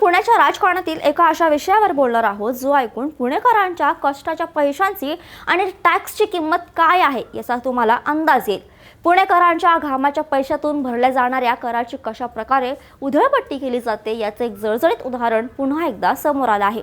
पुण्याच्या राजकारणातील एका अशा विषयावर बोलणार आहोत जो ऐकून पुणेकरांच्या कष्टाच्या पैशांची आणि टॅक्सची किंमत काय आहे याचा तुम्हाला अंदाज येईल। पुणेकरांच्या घामाच्या पैशातून भरल्या जाणाऱ्या कराची कशा प्रकारे उधळपट्टी केली जाते याचे एक जळजळीत उदाहरण पुन्हा एकदा समोर आले आहे।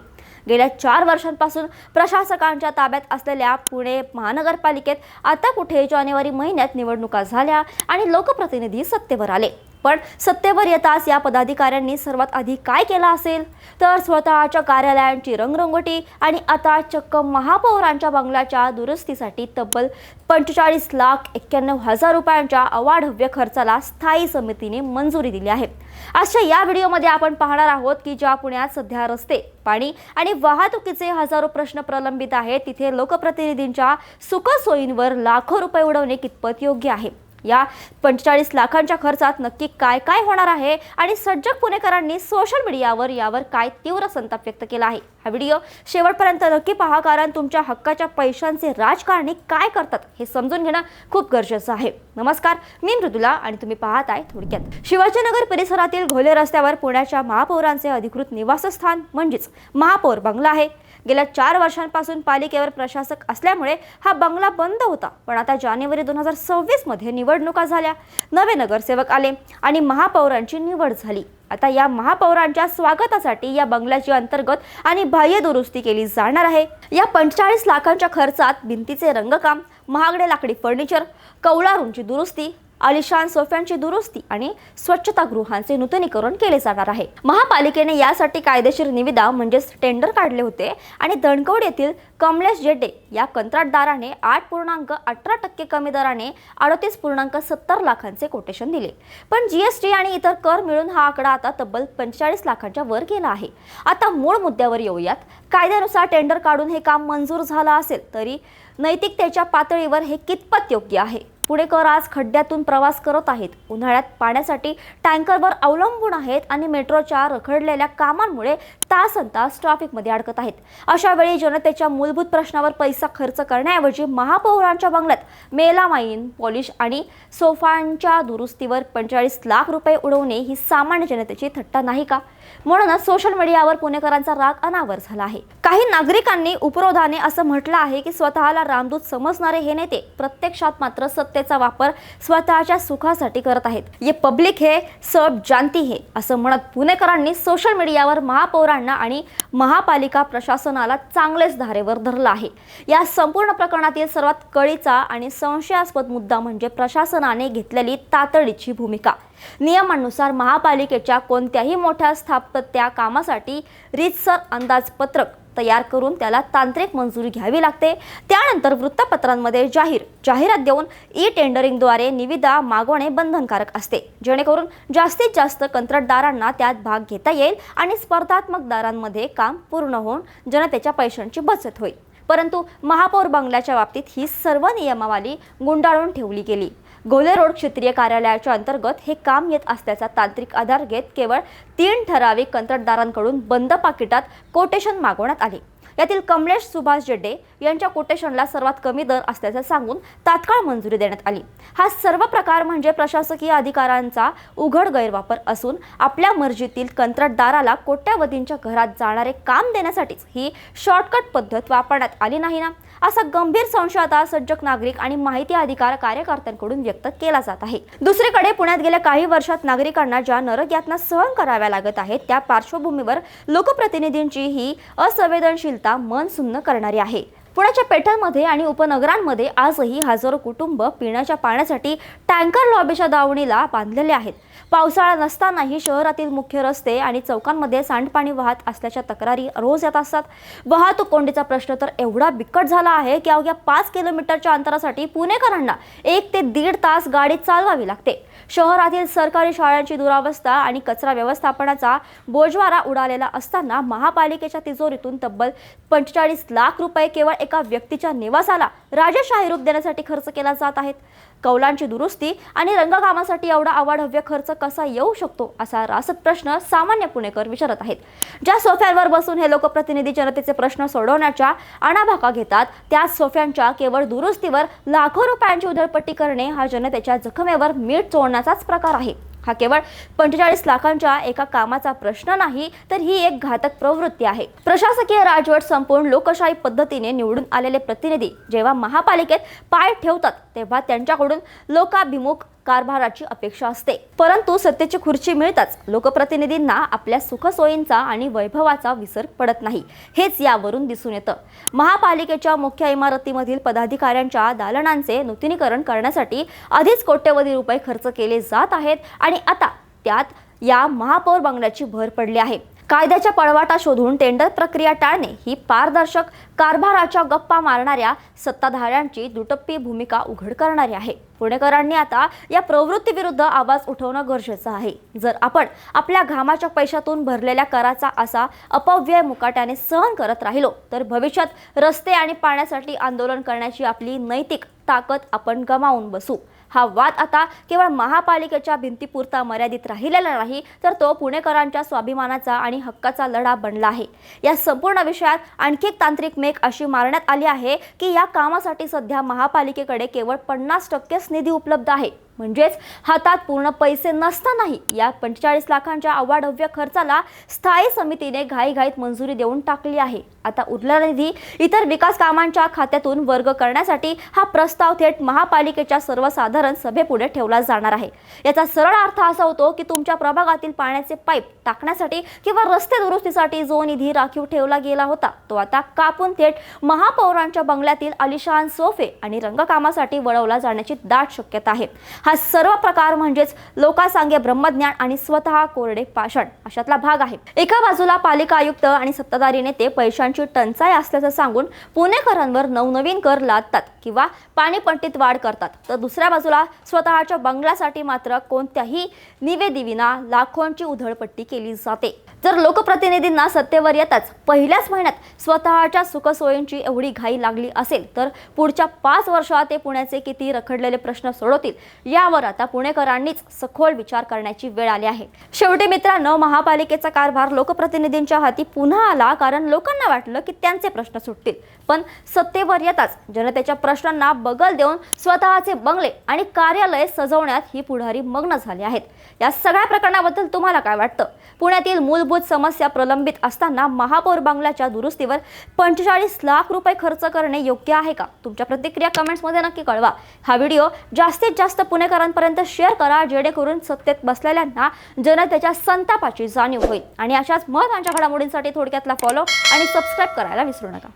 गेल्या 4 वर्षांपासून प्रशासकांच्या ताब्यात असलेल्या पुणे महानगरपालिकेत आता कुठे जानेवारी महिन्यात निवडणुका झाल्या आणि लोकप्रतिनिधी सत्तेवर आले। पण सत्तेवर येताच या पदाधिकाऱ्यांनी सर्वात आधी काय केलं असेल तर स्वतःच्या कार्यालयांची रंगरंगोटी आणि आता चक्क महापौरांच्या बंगल्याच्या दुरुस्तीसाठी तब्बल 45,91,000 रुपयांच्या अवाढव्य खर्चाला स्थायी समितीने मंजुरी दिली आहे। आजच्या या व्हिडिओमध्ये आपण पाहणार आहोत की ज्या पुण्यात सध्या रस्ते, पाणी आणि वाहतुकीचे हजारो प्रश्न प्रलंबित आहेत तिथे लोकप्रतिनिधींच्या सुखसोयींवर लाखो रुपये उडवणे कितपत योग्य आहे। या 45 लाखांच्या खर्चात नक्की काय काय होणार आहे आणि सज्जक पुणेकरांनी सोशल मीडियावर यावर काय तीव्र संताप व्यक्त केला आहे। हा व्हिडिओ शेवटपर्यंत नक्की पहा, कारण तुमच्या हक्काच्या पैशांचे राजकारणी काय करतात हे समजून घेणं खूप गरजेचं आहे। नमस्कार, मी मृदुला आणि तुम्ही पाहत आहे थोडक्यात। शिवाजीनगर परिसरातील घोले रस्त्यावर पुण्याच्या महापौरांचे अधिकृत निवासस्थान म्हणजेच महापौर बंगला आहे। गेल्या 4 वर्षांपासून पालिकेवर प्रशासक असल्यामुळे हा बंगला बंद होता, पण आता जानेवारी 2026 मध्ये निवडणुका झाल्या, नवे नगरसेवक आले आणि महापौरांची निवड झाली। आता या महापौरांच्या स्वागतासाठी या बंगल्याची अंतर्गत आणि बाह्य दुरुस्ती केली जाणार आहे। या 45 लाखांच्या खर्चात भिंतीचे रंगकाम, महागडे लाकडी फर्निचर, कौलारूंची दुरुस्ती, आलिशान सोफ्यांची दुरुस्ती आणि स्वच्छतागृहांचे नूतनीकरण केले जाणार आहे। महापालिकेने यासाठी कायदेशीर निविदा म्हणजेच टेंडर काढले होते आणि दणकवड येथील कमलेश जेडे या कंत्राटदाराने 8.18% कमी दराने 38.70 लाखांचे कोटेशन दिले। पण जीएसटी आणि इतर कर मिळून हा आकडा आता तब्बल 45 लाखांच्या वर गेला आहे। आता मूळ मुद्द्यावर येऊयात। कायद्यानुसार टेंडर काढून हे काम मंजूर झालं असेल तरी नैतिकतेच्या पातळीवर हे कितपत योग्य आहे? पुणेकर आज खड्ड्यातून प्रवास करत आहेत, उन्हाळ्यात पाण्यासाठी टँकरवर अवलंबून आहेत आणि मेट्रोच्या रखडलेल्या कामांमुळे तासनतास ट्रॅफिकमध्ये अडकत आहेत। अशा वेळी जनतेच्या मूलभूत प्रश्नावर पैसा खर्च करण्याऐवजी महापौरांच्या बंगल्यात मेलामाइन, पॉलिश आणि सोफांच्या दुरुस्तीवर 45 लाख रुपये उडवणे ही सामान्य जनतेची थट्टा नाही का? म्हणूनच सोशल मीडियावर पुणेकरांचा राग अनावर झाला आहे। काही नागरिकांनी उपरोधाने असं म्हटलं आहे की स्वतःला रामदूत समजणारे हे नेते प्रत्यक्षात मात्र सत्तेचा वापर स्वतःच्या सुखासाठी करत आहेत। ये पब्लिक है, सब जानती है असं म्हणत पुणेकरांनी सोशल मीडियावर महापौरांना आणि महापालिका प्रशासनाला चांगलेच धारेवर धरलं आहे। या संपूर्ण प्रकरणातील सर्वात कळीचा आणि संशयास्पद मुद्दा म्हणजे प्रशासनाने घेतलेली तातडीची भूमिका। नियमानुसार महापालिकेच्या कोणत्याही मोठ्या स्थापत्य कामासाठी रीतसर अंदाजपत्रक तयार करून त्याला तांत्रिक मंजुरी घ्यावी लागते। त्यानंतर वृत्तपत्रांमध्ये जाहिरात देऊन टेंडरिंगद्वारे निविदा मागवणे बंधनकारक असते, जेणेकरून जास्तीत जास्त कंत्राटदारांना त्यात भाग घेता येईल आणि स्पर्धात्मक दरांमध्ये काम पूर्ण होऊन जनतेच्या पैशांची बचत होईल। परंतु महापौर बंगल्याच्या बाबतीत ही सर्व नियमावली गुंडाळून ठेवली गेली। घोले रोड क्षेत्रीय कार्यालयाच्या अंतर्गत हे काम येत असल्याचा तांत्रिक आधार घेत केवळ 3 ठराविक कंत्राटदारांकडून बंद पाकिटात कोटेशन मागवण्यात आले। यातील कमलेश सुभाष जेडे यांच्या कोटेशनला सर्वात कमी दर असल्याचे सांगून तात्काळ मंजुरी देण्यात आली। हा सर्व प्रकार म्हणजे प्रशासकीय अधिकारांचा उघड गैरवापर असून आपल्या मर्जीतील कंत्राटदाराला कोट्यावधींच्या घरात जाणारे काम देण्यासाठीच ही शॉर्टकट पद्धत वापरण्यात आली नाही ना, असा गंभीर संशय आता सज्जक नागरिक आणि माहिती अधिकार कार्यकर्त्यांकडून व्यक्त केला जात आहे। दुसरीकडे पुण्यात गेल्या काही वर्षात नागरिकांना ज्या नरक-यातना सहन कराव्या लागत आहेत त्या पार्श्वभूमीवर लोकप्रतिनिधींची ही असंवेदनशीलता मन सुन्न करणारी आहे। पुण्याच्या पेठांमध्ये आणि उपनगरांमध्ये आजही हजारो कुटुंब पिण्याच्या पाण्यासाठी टँकर लॉबीच्या दावणीला बांधलेले आहेत। पावसाळा नसतानाही शहरातील मुख्य रस्ते आणि चौकांमध्ये सांडपाणी वाहत असल्याच्या तक्रारी रोज येत असतात। वाहतूक कोंडीचा प्रश्न तर एवढा बिकट झाला आहे की अवघ्या 5 किलोमीटरच्या अंतरासाठी पुणेकरांना 1 ते 1.5 तास गाडी चालवावी लागते। शहरातील सरकारी शाळांची दुरावस्था आणि कचरा व्यवस्थापनाचा बोजवारा उडालेला असताना महापालिकेच्या तिजोरीतून तब्बल 45 लाख रुपये केवळ एका व्यक्तीच्या निवासाला राजशाही रूप देण्यासाठी खर्च केला जात आहेत। कौलांची दुरुस्ती आणि रंगकामासाठी एवढा अवाढव्य खर्च कसा येऊ शकतो असा रासद प्रश्न सामान्य पुणेकर विचारत आहेत। ज्या सोफ्यांवर बसून हे लोकप्रतिनिधी जनतेचे प्रश्न सोडवण्याच्या अनाभाका घेतात त्याच सोफ्यांच्या केवळ दुरुस्तीवर लाखो रुपयांची उधळपट्टी करणे हा जनतेच्या जखमेवर मीठ चोळण्याचाच प्रकार आहे। हा केवळ 45 लाखांच्या एका कामाचा प्रश्न नाही, तर ही एक घातक प्रवृत्ती आहे. प्रशासकीय राजवट संपवून लोकशाही पद्धतीने निवडून आलेले प्रतिनिधी जेव्हा महापालिकेत पाय ठेवतात तेव्हा त्यांच्याकडून लोकाभिमुख कारभाराची अपेक्षा असते. परंतु सत्तेची खुर्ची मिळताच लोकप्रतिनिधींना आपल्या सुखसोयींचा आणि वैभवाचा विसर पडत नाही. हेच यावरून दिसून येतं. महापालिकेच्या मुख्य इमारतीमधील पदाधिकाऱ्यांच्या दालनांचे नूतनीकरण करण्यासाठी आधीच कोट्यवधी रुपये खर्च केले जात आहेत आणि आता त्यात या महापौर बंगल्याची भर पडली आहे. कायद्याच्या पळवाटा शोधून टेंडर प्रक्रिया टाळणे ही पारदर्शक कारभाराच्या गप्पा मारणाऱ्या सत्ताधाऱ्यांची दुटप्पी भूमिका उघड करणारी आहे. पुणेकरांनी आता या प्रवृत्तीविरुद्ध आवाज उठवणं गरजेचं आहे. जर आपण आपल्या घामाच्या पैशातून भरलेल्या कराचा असा अपव्यय मुकाट्याने सहन करत राहिलो तर भविष्यात रस्ते आणि पाण्यासाठी आंदोलन करण्याची आपली नैतिक ताकद आपण गमावून बसू. हा वाद आता केवळ महापालिकेच्या भिंतीपुरता मर्यादित राहिलेला नाही, तर तो पुणेकरांच्या स्वाभिमानाचा आणि हक्काचा लढा बनला आहे. या संपूर्ण विषयात आणखी एक तांत्रिक मेक अशी मारण्यात आली आहे की या कामासाठी सध्या महापालिकेकडे केवळ 50% निधी उपलब्ध आहे. म्हणजेच हातात पूर्ण पैसे नसतानाही या 45 लाखांच्या अवाढव्य खर्चाला स्थायी समितीने घाईघाईत मंजुरी देऊन टाकली आहे. आता उरलेला निधी इतर विकास कामांच्या खात्यातून वर्ग करण्यासाठी हा प्रस्ताव थेट महापालिकेच्या सर्वसाधारण सभेपुढे ठेवला जाणार आहे. याचा सरळ अर्थ असा होतो की तुमच्या प्रभागातील पाण्याचे पाईप टाकण्यासाठी किंवा रस्ते दुरुस्तीसाठी जो निधी राखीव ठेवला गेला होता तो आता कापून थेट महापौरांच्या बंगल्यातील आलिशान सोफे आणि रंगकामासाठी वळवला जाण्याची दाट शक्यता आहे. हा सर्व प्रकार म्हणजेच लोकांसांगे ब्रह्मज्ञान आणि स्वतः कोरडे पाषाण अशातला भाग आहे. एका बाजूला पालिका आयुक्त आणि सत्ताधारी नेते पैशांची टंचाई असल्याचं सांगून पुणेकरांवर नवनवीन कर लादतात किंवा पाणीपट्टीत वाढ करतात, तर दुसऱ्या बाजूला स्वतःच्या बंगल्यासाठी मात्र कोणत्याही निवेदीविना लाखोंची उधळपट्टी केली जाते. जर लोकप्रतिनिधींना सत्तेवर येताच पहिल्याच महिन्यात स्वतःच्या सुखसोयींची एवढी घाई लागली असेल तर पुढच्या 5 वर्षात ते पुण्याचे किती रखडलेले प्रश्न सोडवतील यावर आता पुणेकरांनीच सखोल विचार करण्याची वेळ आली आहे. शेवटी मित्रांनो, महापालिकेचा कारभार लोकप्रतिनिधींच्या हाती पुन्हा आला कारण लोकांना वाटलं की त्यांचे प्रश्न सुटतील. पण सत्तेवर येताच जनतेच्या प्रश्नांना बगल देऊन स्वतःचे बंगले आणि कार्यालय सजवण्यात ही पुढारी मग्न झाली आहेत. या सगळ्या प्रकरणाबद्दल तुम्हाला काय वाटतं? पुण्यातील मूलभूत समस्या प्रलंबित असताना महापौर बंगल्याच्या दुरुस्तीवर 45 लाख रुपये खर्च करणे योग्य आहे का? तुमच्या प्रतिक्रिया कमेंट्समध्ये नक्की कळवा. हा व्हिडिओ जास्तीत जास्त पुणेकरांपर्यंत शेअर करा जेणेकरून सत्तेत बसलेल्यांना जनतेच्या संतापाची जाणीव होईल. आणि अशाच महत्त्वाच्या घडामोडींसाठी थोडक्यातला फॉलो आणि सबस्क्राईब करायला विसरू नका.